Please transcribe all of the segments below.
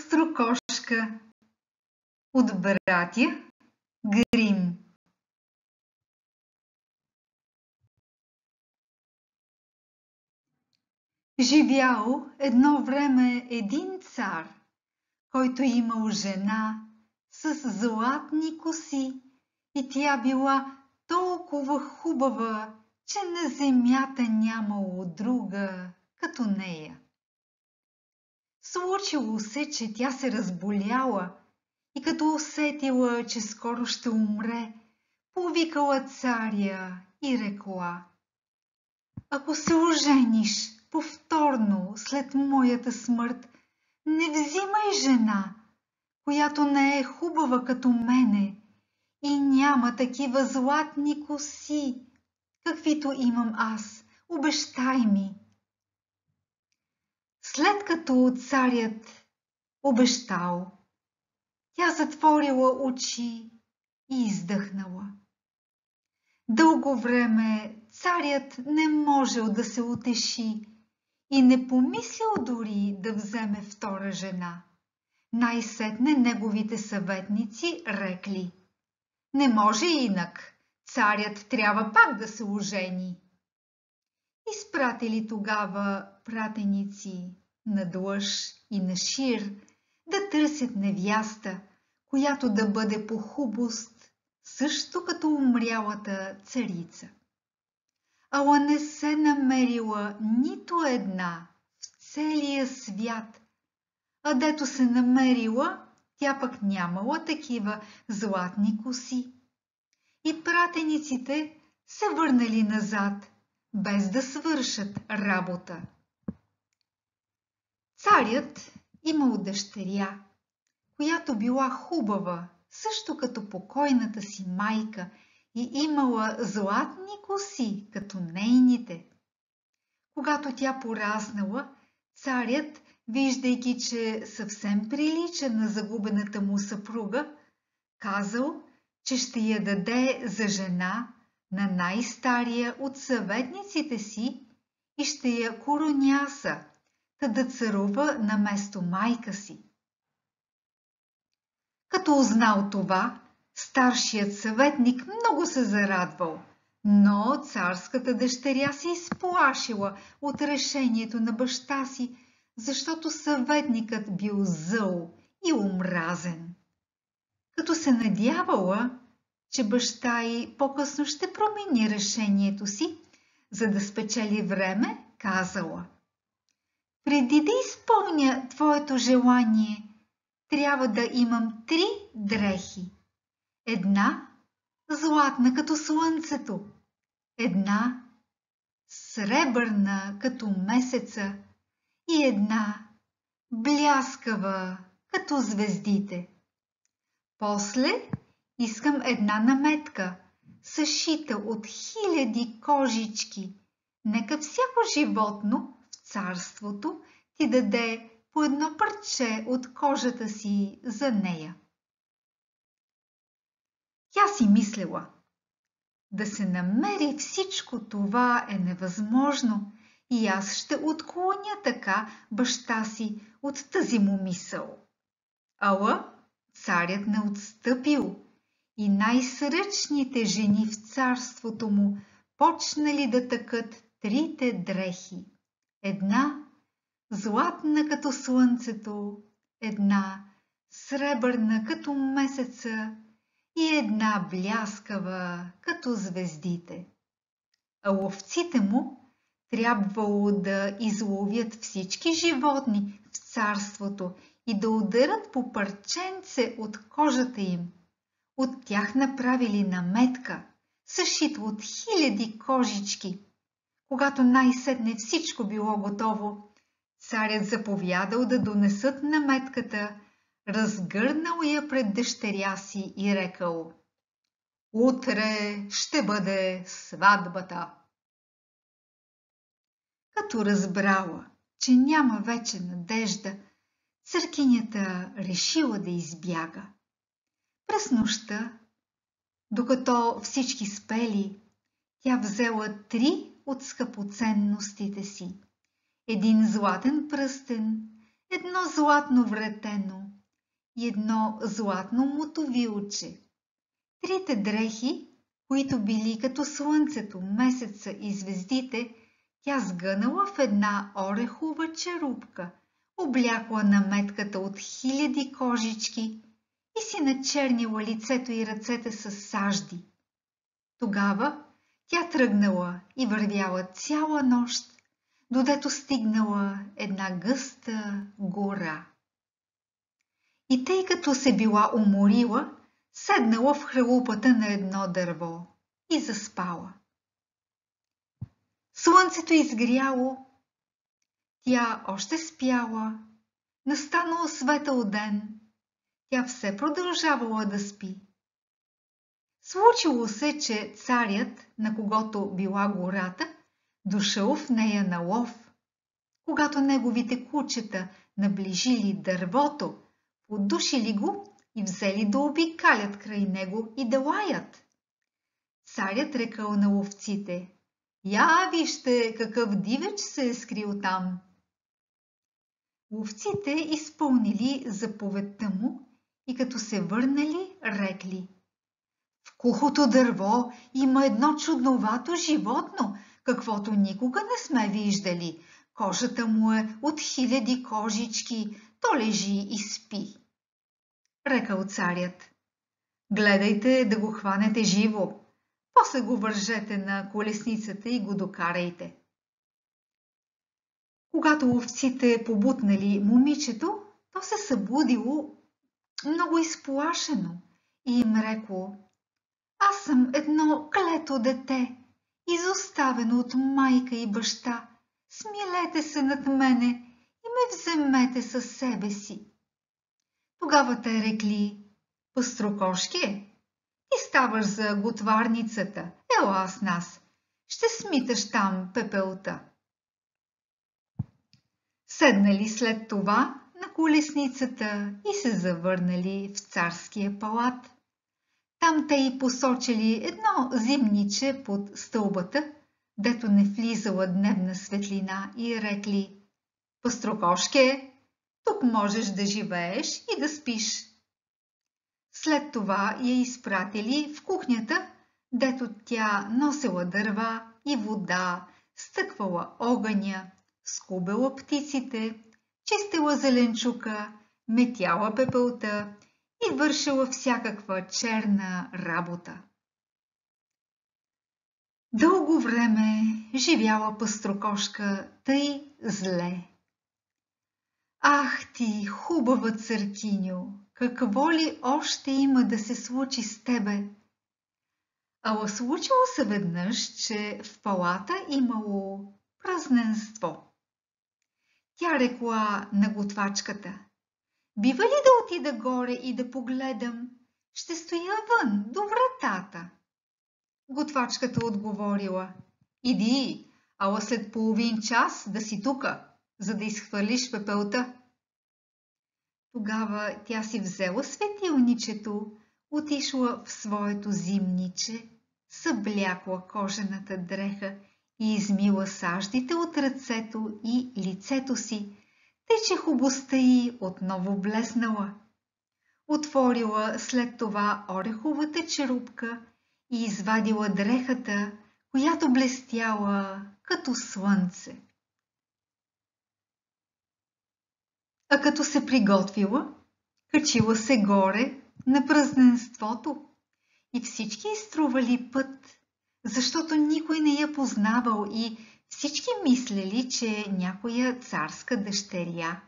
Острокошка от братя Грим. Живял едно време един цар, който имал жена с златни коси и тя била толкова хубава, че на земята нямало друга като нея. Случило се, че тя се разболяла и като усетила, че скоро ще умре, повикала царя и рекла: ако се ожениш повторно след моята смърт, не взимай жена, която не е хубава като мене и няма такива златни коси, каквито имам аз. Обещай ми. След като царят обещал, тя затворила очи и издъхнала. Дълго време царят не можел да се утеши и не помислил дори да вземе втора жена. Най-сетне неговите съветници рекли: не може инак, царят трябва пак да се ожени. Изпратили тогава пратеници на Длъж и на Шир да търсят невяста, която да бъде по хубост, също като умрялата царица. Ала не се намерила нито една в целия свят, а дето се намерила, тя пък нямала такива златни коси. И пратениците се върнали назад, без да свършат работа. Царят имал дъщеря, която била хубава, също като покойната си майка, и имала златни коси, като нейните. Когато тя пораснала, царят, виждайки, че съвсем прилича на загубената му съпруга, казал, че ще я даде за жена на най-стария от съветниците си и ще я короняса, та да царува наместо майка си. Като узнал това, старшият съветник много се зарадвал, но царската дъщеря се изплашила от решението на баща си, защото съветникът бил зъл и омразен. Като се надявала, че баща й по-късно ще промени решението си, за да спечели време, казала: преди да изпълня твоето желание, трябва да имам 3 дрехи. Една златна като слънцето, една сребърна като месеца и една бляскава като звездите. После искам една наметка, съшита от 1000 кожички. Нека всяко животно в царството ти даде по едно парче от кожата си за нея. Тя си мислила: да се намери всичко това е невъзможно и аз ще отклоня така баща си от тази му мисъл. Ала царят не отстъпил и най-сръчните жени в царството му почнали да тъкат 3 дрехи. Една златна като слънцето, една сребърна като месеца и една бляскава като звездите. А ловците му трябвало да изловят всички животни в царството и да ударят по парченце от кожата им. От тях направили наметка, съшита от 1000 кожички. Когато най-сетне всичко било готово, царят заповядал да донесат наметката, разгърнал я пред дъщеря си и рекал: утре ще бъде сватбата. Като разбрала, че няма вече надежда, църкинята решила да избяга. През нощта, докато всички спели, тя взела 3 от скъпоценностите си: един златен пръстен, едно златно вретено и едно златно мотовилче. Трите дрехи, които били като слънцето, месеца и звездите, тя сгънала в една орехова черупка, облякла наметката от 1000 кожички и си начернила лицето и ръцете с сажди. Тогава тя тръгнала и вървяла цяла нощ, додето стигнала една гъста гора. И тъй като се била уморила, седнала в хралупата на едно дърво и заспала. Слънцето изгряло, тя още спяла, настанал светъл ден, тя все продължавала да спи. Случило се, че царят, на когото била гората, дошъл в нея на лов. Когато неговите кучета наближили дървото, поддушили го и взели да обикалят край него и да лаят. Царят рекал на ловците: „Я вижте какъв дивеч се е скрил там!“ Ловците изпълнили заповедта му и като се върнали, рекли: „В кухото дърво има едно чудновато животно, каквото никога не сме виждали. Кожата му е от 1000 кожички, то лежи и спи.“ Рекал царят: „Гледайте да го хванете живо, после го вържете на колесницата и го докарайте.“ Когато ловците побутнали момичето, то се събудило много изплашено и им рекло: „Аз съм едно клето дете, изоставено от майка и баща. Смилете се над мене и ме вземете със себе си.“ Тогава те рекли: „Пъстрокошке, ти ставаш за готварницата, ела с нас, ще смиташ там пепелта.“ Седнали след това на колесницата и се завърнали в царския палат. Там те й посочили едно зимниче под стълбата, дето не влизала дневна светлина, и рекли: „Пъстрокошке, тук можеш да живееш и да спиш.“ След това я изпратили в кухнята, дето тя носела дърва и вода, стъквала огъня, скубела птиците, чистила зеленчука, метяла пепелта и вършила всякаква черна работа. Дълго време живяла пъстрокошка тъй зле. „Ах ти, хубава църкиньо, какво ли още има да се случи с тебе?“ Ала случило се веднъж, че в палата имало празненство. Тя рекла на готвачката: „Бива ли да отида горе и да погледам? Ще стоя вън до вратата.“ Готвачката отговорила: „Иди, ала след половин час да си тука, за да изхвърлиш пепелта.“ Тогава тя си взела светилничето, отишла в своето зимниче, съблякла кожената дреха и измила саждите от ръцето и лицето си, тъй че хубостта й отново блеснала. Отворила след това ореховата черупка и извадила дрехата, която блестяла като слънце. А като се приготвила, качила се горе на празненството и всички изтрували път, защото никой не я познавал и всички мислели, че е някоя царска дъщеря.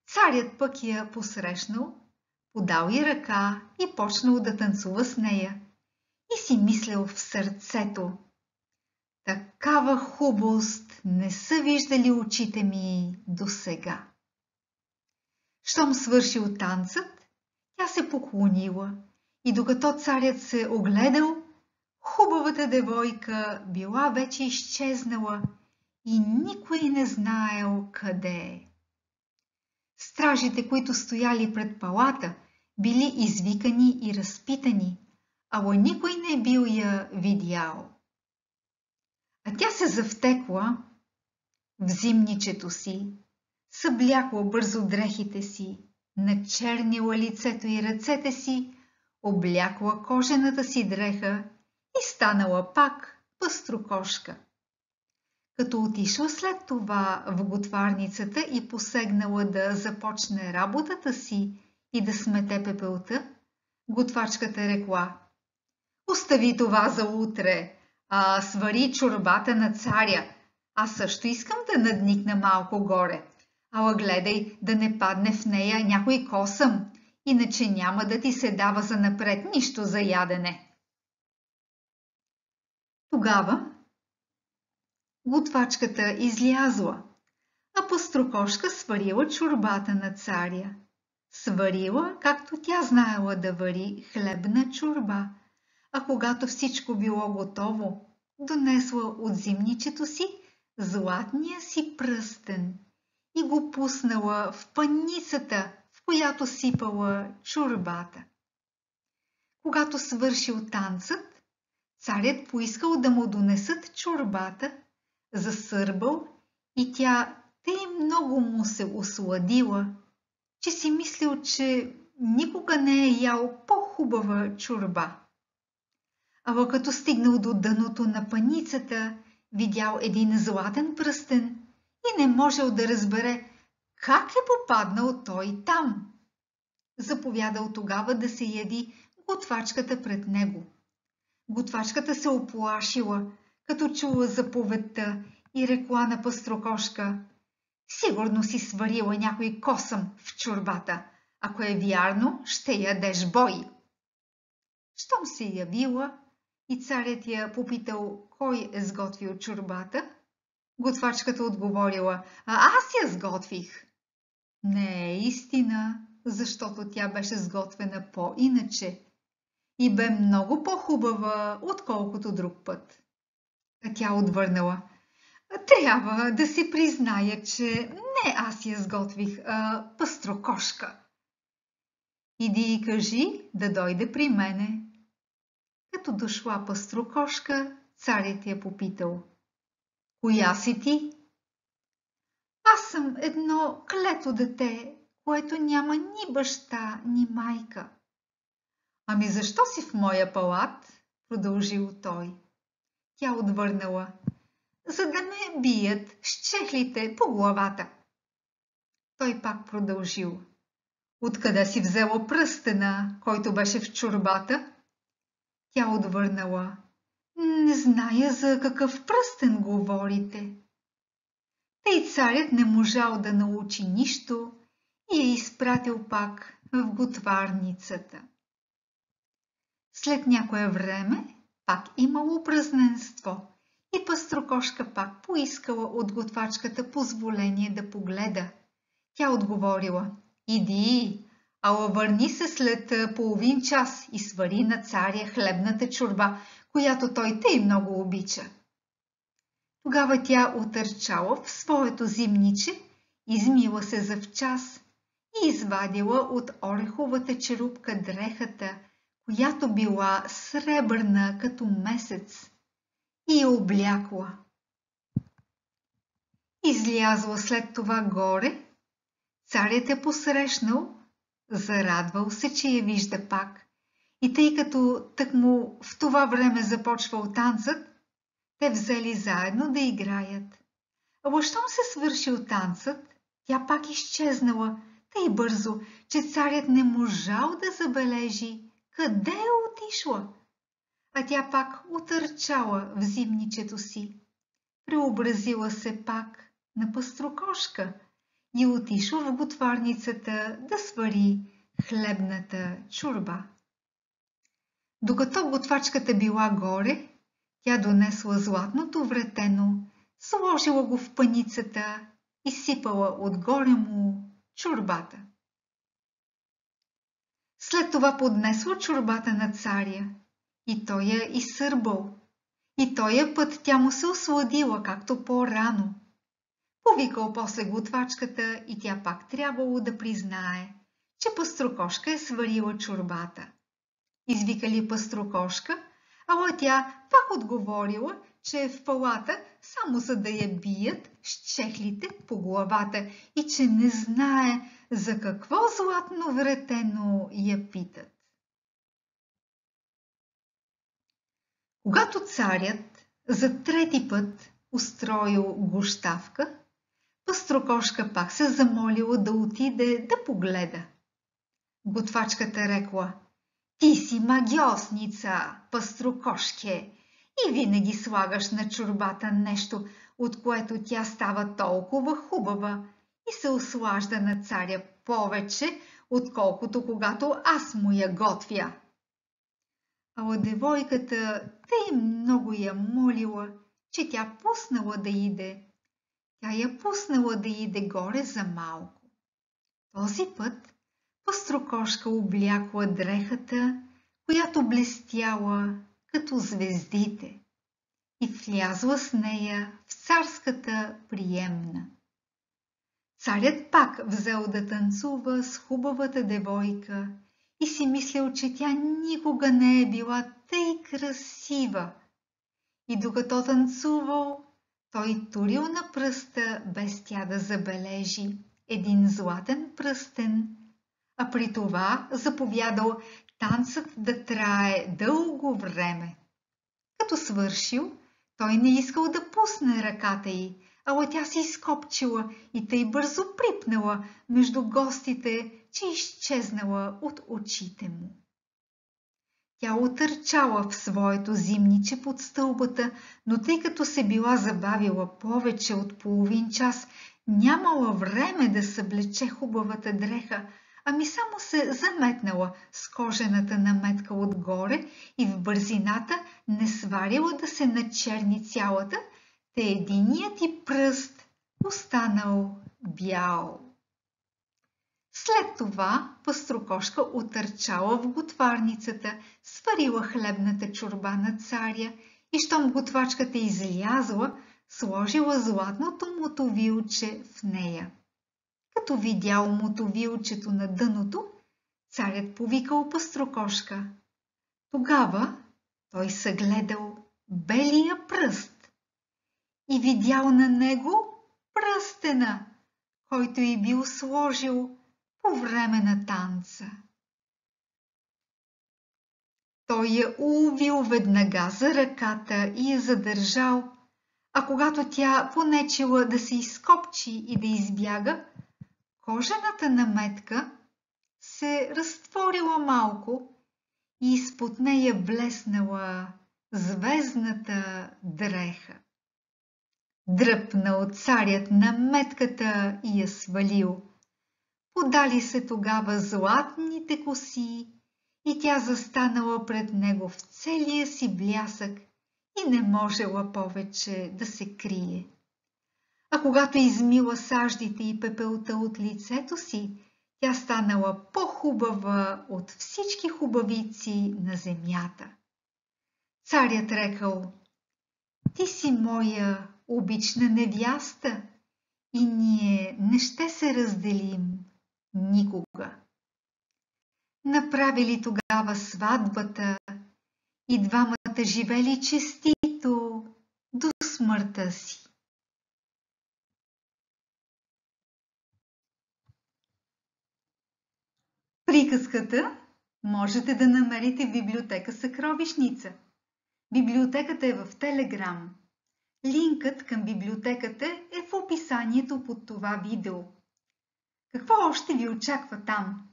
Царят пък я посрещнал, подал й ръка и почнал да танцува с нея и си мислил в сърцето: „Такава хубост не са виждали очите ми досега.“ Щом свършил танцът, тя се поклонила и докато царят се огледал, хубавата девойка била вече изчезнала и никой не знаел къде е. Стражите, които стояли пред палата, били извикани и разпитани, ала никой не бил я видял. А тя се завтекла в зимничето си, съблякла бързо дрехите си, начернила лицето и ръцете си, облякла кожената си дреха и станала пак пъстрокошка. Като отишла след това в готварницата и посегнала да започне работата си и да смете пепелта, готвачката рекла: „Остави това за утре, свари чорбата на царя. Аз също искам да надникна малко горе. Ала гледай да не падне в нея някой косъм, иначе няма да ти се дава занапред нищо за ядене.“ Тогава готвачката излязла, а пъстрокошка сварила чорбата на царя. Сварила, както тя знаела да вари хлебна чорба, а когато всичко било готово, донесла от зимничето си златния си пръстен и го пуснала в паницата, в която сипала чорбата. Когато свършил танцът, царят поискал да му донесат чорбата, засърбал и тя тъй много му се осладила, че си мислил, че никога не е ял по-хубава чорба. Ала като стигнал до дъното на паницата, видял един златен пръстен и не можел да разбере как е попаднал той там. Заповядал тогава да се яди готвачката пред него. Готвачката се оплашила, като чула заповедта и рекла на пъстрокошка: „Сигурно си сварила някой косъм в чорбата. Ако е вярно, ще ядеш бой.“ Щом се явила и царят я попитал кой е сготвил чорбата, готвачката отговорила: „Аз я сготвих.“ Не е истина, защото тя беше сготвена по-иначе и бе много по-хубава, отколкото друг път. А тя отвърнала: „Трябва да си призная, че не аз я сготвих, а пъстрокошка. Иди и кажи да дойде при мене.“ Като дошла пъстрокошка, царят я попитал: „Коя си ти?“ „Аз съм едно клето дете, което няма ни баща, ни майка.“ „Ами защо си в моя палат?“ продължил той. Тя отвърнала: „За да ме бият с чехлите по главата.“ Той пак продължил: „Откъде си взела пръстена, който беше в чорбата?“ Тя отвърнала: „Не зная за какъв пръстен говорите.“ Тъй царят не можал да научи нищо и я изпратил пак в готварницата. След някое време пак имало празненство и пъстрокошка пак поискала от готвачката позволение да погледа. Тя отговорила: „Иди, ала върни се след половин час и свари на царя хлебната чорба, която той тъй много обича.“ Тогава тя отърчала в своето зимниче, измила се завчас и извадила от ореховата черупка дрехата, която била сребърна като месец, и я облякла. Излязла след това горе, царят я посрещнал, зарадвал се, че я вижда пак, и тъй като тъкмо в това време започвал танцът, те взели заедно да играят. Ала щом се свършил танцът, тя пак изчезнала тъй бързо, че царят не можал да забележи къде е отишла, а тя пак отърчала в зимничето си. Преобразила се пак на пъстрокошка и отишла в готварницата да свари хлебната чорба. Докато готвачката била горе, тя донесла златното вретено, сложила го в паницата и сипала отгоре му чорбата. След това поднесла чорбата на царя и той я изсърбал. И тоя път тя му се осладила, както по-рано. Повикал после готвачката и тя пак трябвало да признае, че пъстрокошка е сварила чорбата. Извикали пъстрокошка, ала тя пак отговорила, че е в палата само за да я бият с чехлите по главата и че не знае за какво златно вретено я питат. Когато царят за трети път устроил гощавка, Пъстрокошка пак се замолила да отиде да погледа. Готвачката рекла: ти си магиосница, Пъстрокошке, и винаги слагаш на чорбата нещо, от което тя става толкова хубава и се услажда на царя повече, отколкото когато аз му я готвя. Ала девойката тъй много я молила, че тя пуснала да иде. Тя я пуснала да иде горе за малко. Този път Пъстрокошка облякла дрехата, която блестяла като звездите, и влязла с нея в царската приемна. Царят пак взел да танцува с хубавата девойка и си мислил, че тя никога не е била тъй красива. И докато танцувал, той турил на пръста, без тя да забележи, един златен пръстен, а при това заповядал танцът да трае дълго време. Като свършил, той не искал да пусне ръката й, ала тя се изкопчила и тъй бързо припнала между гостите, че изчезнала от очите му. Тя отърчала в своето зимниче под стълбата, но тъй като се била забавила повече от половин час, нямала време да съблече хубавата дреха, ами само се заметнала с кожената наметка отгоре и в бързината не сварила да се начерни цялата, те единият и пръст останал бял. След това Пъстрокошка отърчала в готварницата, сварила хлебната чорба на царя и щом готвачката излязла, сложила златното мотовилче в нея. Като видял мотовилчето на дъното, царят повикал Пъстрокошка. Тогава той съгледал белия пръст и видял на него пръстена, който й бил сложил по време на танца. Той я уловил веднага за ръката и я задържал, а когато тя понечила да се изкопчи и да избяга, кожената наметка се разтворила малко и изпод нея блеснала звездната дреха. Дръпнал царят наметката и я свалил. Подали се тогава златните коси и тя застанала пред него в целия си блясък и не можела повече да се крие. А когато измила саждите и пепелта от лицето си, тя станала по-хубава от всички хубавици на земята. Царят рекал: ти си моя обична невяста и ние не ще се разделим никога. Направили тогава сватбата и двамата живели честито до смъртта си. Приказката можете да намерите в библиотека Съкровищница. Библиотеката е в Телеграм. Линкът към библиотеката е в описанието под това видео. Какво още ви очаква там?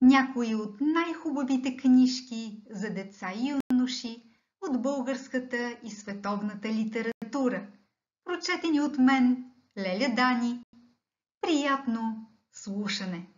Някои от най-хубавите книжки за деца и юноши от българската и световната литература, прочетени от мен, Леля Дани. Приятно слушане!